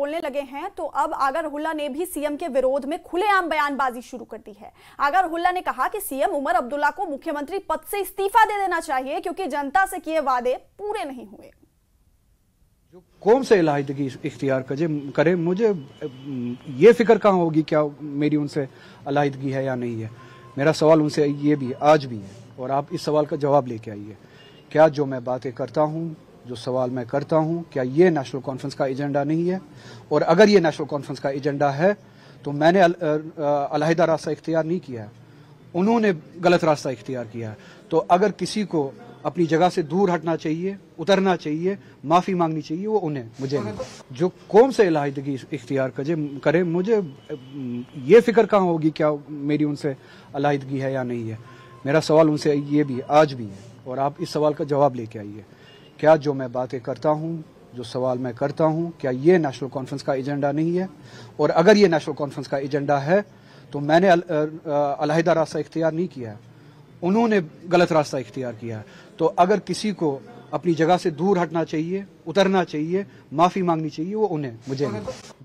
बोलने लगे हैं तो अब आगर हुल्ला ने भी सीएम के विरोध में खुलेआम बयानबाजी शुरू कर दी है। आगर हुल्ला ने कहा कि सीएम उमर अब्दुल्ला को मुख्यमंत्री पद से इस्तीफा दे देना चाहिए क्योंकि जनता से किए वादे पूरे नहीं हुए। जो कौन से इलाहिदगी इख्तियार करे, मुझे ये फिक्र कहाँ होगी क्या मेरी उनसे इलाहिदगी है या नहीं है। मेरा सवाल उनसे ये भी आज भी है और आप इस सवाल का जवाब लेके आइए। क्या जो मैं बातें करता हूँ, जो सवाल मैं करता हूँ, क्या ये नेशनल कॉन्फ्रेंस का एजेंडा नहीं है? और अगर ये नेशनल कॉन्फ्रेंस का एजेंडा है तो मैंने अलहदा रास्ता इख्तियार नहीं किया है, उन्होंने गलत रास्ता इख्तियार किया है। तो अगर किसी को अपनी जगह से दूर हटना चाहिए, उतरना चाहिए, माफ़ी मांगनी चाहिए, वो उन्हें, मुझे नहीं। जो कौन से इलाहिदगी इख्तियार करे, मुझे ये फिक्र कहाँ होगी क्या मेरी उनसे इलाहिदगी है या नहीं है। मेरा सवाल उनसे ये भी आज भी है और आप इस सवाल का जवाब लेके आइए। क्या जो मैं बातें करता हूँ, जो सवाल मैं करता हूँ, क्या ये नेशनल कॉन्फ्रेंस का एजेंडा नहीं है? और अगर ये नेशनल कॉन्फ्रेंस का एजेंडा है तो मैंने अलहदा रास्ता इख्तियार नहीं किया है, उन्होंने गलत रास्ता इख्तियार किया है। तो अगर किसी को अपनी जगह से दूर हटना चाहिए, उतरना चाहिए, माफ़ी मांगनी चाहिए, वो उन्हें, मुझे नहीं।